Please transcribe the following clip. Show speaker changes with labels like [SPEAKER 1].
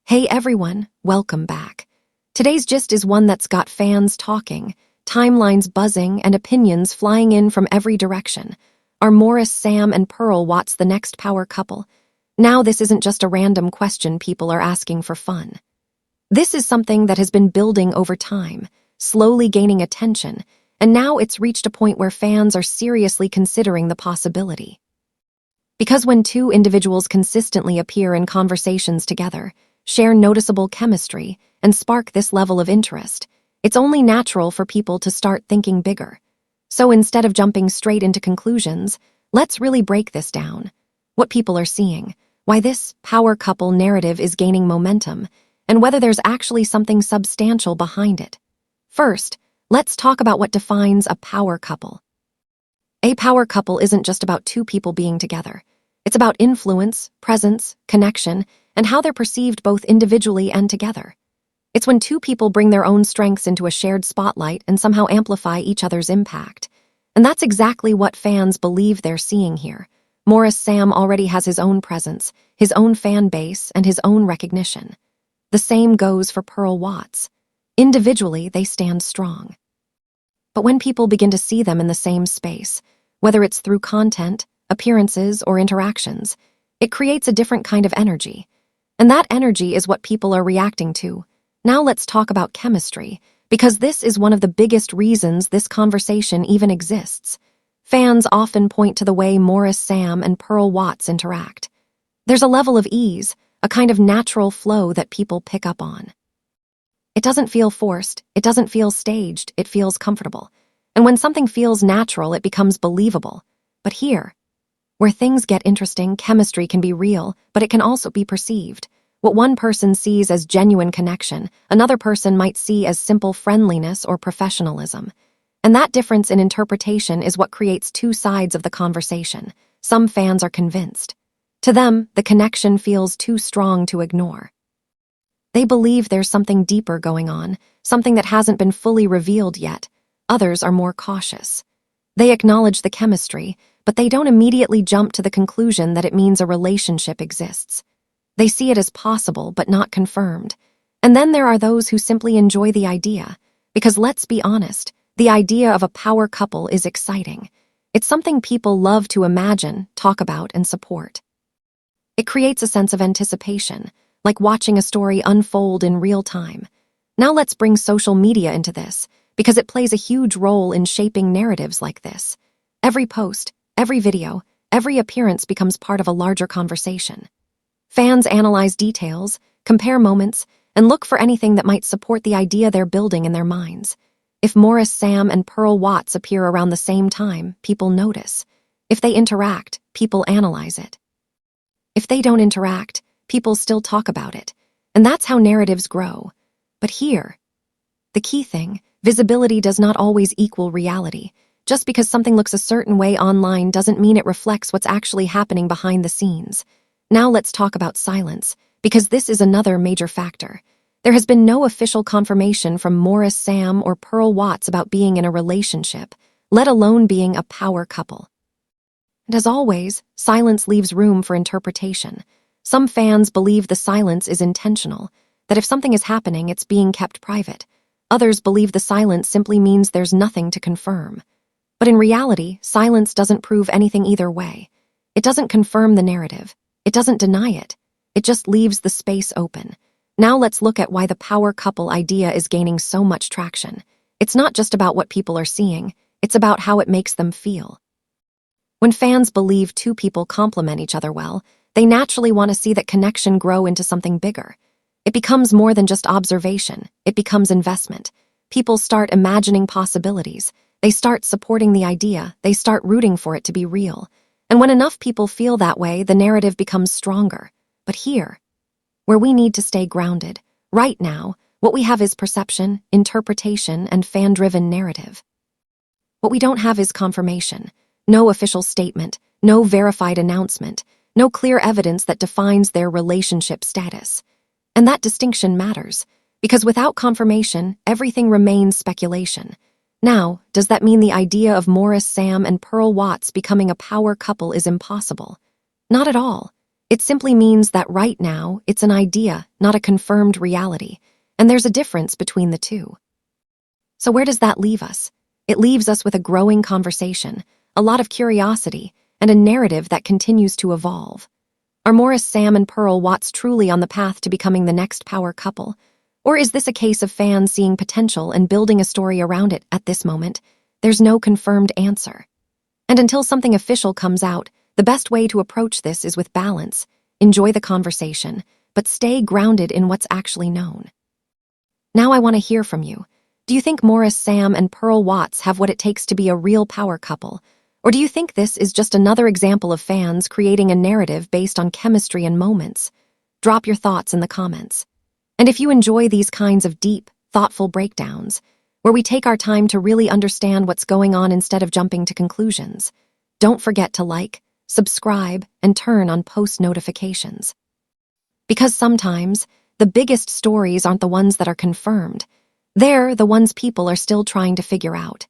[SPEAKER 1] Hey everyone, welcome back. Today's gist is one that's got fans talking, timelines buzzing, and opinions flying in from every direction. Are Maurice, Sam, and Pearl Wats the next power couple? Now this isn't just a random question people are asking for fun. This is something that has been building over time, slowly gaining attention, and now it's reached a point where fans are seriously considering the possibility. Because when two individuals consistently appear in conversations together, share noticeable chemistry, and spark this level of interest, it's only natural for people to start thinking bigger. So instead of jumping straight into conclusions, let's really break this down. What people are seeing, why this power couple narrative is gaining momentum, and whether there's actually something substantial behind it. First, let's talk about what defines a power couple. A power couple isn't just about two people being together. It's about influence, presence, connection, and how they're perceived both individually and together. It's when two people bring their own strengths into a shared spotlight and somehow amplify each other's impact. And that's exactly what fans believe they're seeing here. Maurice Sam already has his own presence, his own fan base, and his own recognition. The same goes for Pearl Wats. Individually, they stand strong. But when people begin to see them in the same space, whether it's through content, appearances, or interactions, it creates a different kind of energy. And that energy is what people are reacting to. Now let's talk about chemistry, because this is one of the biggest reasons this conversation even exists. Fans often point to the way Maurice Sam and Pearl Wats interact. There's a level of ease, a kind of natural flow that people pick up on. It doesn't feel forced, it doesn't feel staged, it feels comfortable. And when something feels natural, it becomes believable. But here, where things get interesting, chemistry can be real, but it can also be perceived. What one person sees as genuine connection, another person might see as simple friendliness or professionalism. And that difference in interpretation is what creates two sides of the conversation. Some fans are convinced. To them, the connection feels too strong to ignore. They believe there's something deeper going on, something that hasn't been fully revealed yet. Others are more cautious. They acknowledge the chemistry, but they don't immediately jump to the conclusion that it means a relationship exists. They see it as possible, but not confirmed. And then there are those who simply enjoy the idea, because let's be honest, the idea of a power couple is exciting. It's something people love to imagine, talk about, and support. It creates a sense of anticipation, like watching a story unfold in real time. Now let's bring social media into this, because it plays a huge role in shaping narratives like this. Every post, every video, every appearance becomes part of a larger conversation. Fans analyze details, compare moments, and look for anything that might support the idea they're building in their minds. If Maurice Sam and Pearl Wats appear around the same time, people notice. If they interact, people analyze it. If they don't interact, people still talk about it. And that's how narratives grow. But here, the key thing, visibility does not always equal reality. Just because something looks a certain way online doesn't mean it reflects what's actually happening behind the scenes. Now let's talk about silence, because this is another major factor. There has been no official confirmation from Maurice Sam or Pearl Wats about being in a relationship, let alone being a power couple. And as always, silence leaves room for interpretation. Some fans believe the silence is intentional, that if something is happening, it's being kept private. Others believe the silence simply means there's nothing to confirm. But in reality, silence doesn't prove anything either way. It doesn't confirm the narrative. It doesn't deny it. It just leaves the space open. Now let's look at why the power couple idea is gaining so much traction. It's not just about what people are seeing, it's about how it makes them feel. When fans believe two people complement each other well, they naturally want to see that connection grow into something bigger. It becomes more than just observation, it becomes investment. People start imagining possibilities. They start supporting the idea, they start rooting for it to be real. And when enough people feel that way, the narrative becomes stronger. But here, where we need to stay grounded, right now, what we have is perception, interpretation, and fan-driven narrative. What we don't have is confirmation, no official statement, no verified announcement, no clear evidence that defines their relationship status. And that distinction matters, because without confirmation, everything remains speculation. Now, does that mean the idea of Maurice Sam and Pearl Wats becoming a power couple is impossible? Not at all. It simply means that right now, it's an idea, not a confirmed reality, and there's a difference between the two. So where does that leave us? It leaves us with a growing conversation, a lot of curiosity, and a narrative that continues to evolve. Are Maurice, Sam, and Pearl Wats truly on the path to becoming the next power couple? Or is this a case of fans seeing potential and building a story around it at this moment? There's no confirmed answer. And until something official comes out, the best way to approach this is with balance. Enjoy the conversation, but stay grounded in what's actually known. Now I want to hear from you. Do you think Maurice, Sam, and Pearl Wats have what it takes to be a real power couple? Or do you think this is just another example of fans creating a narrative based on chemistry and moments? Drop your thoughts in the comments. And if you enjoy these kinds of deep, thoughtful breakdowns, where we take our time to really understand what's going on instead of jumping to conclusions, don't forget to like, subscribe, and turn on post notifications. Because sometimes, the biggest stories aren't the ones that are confirmed. They're the ones people are still trying to figure out.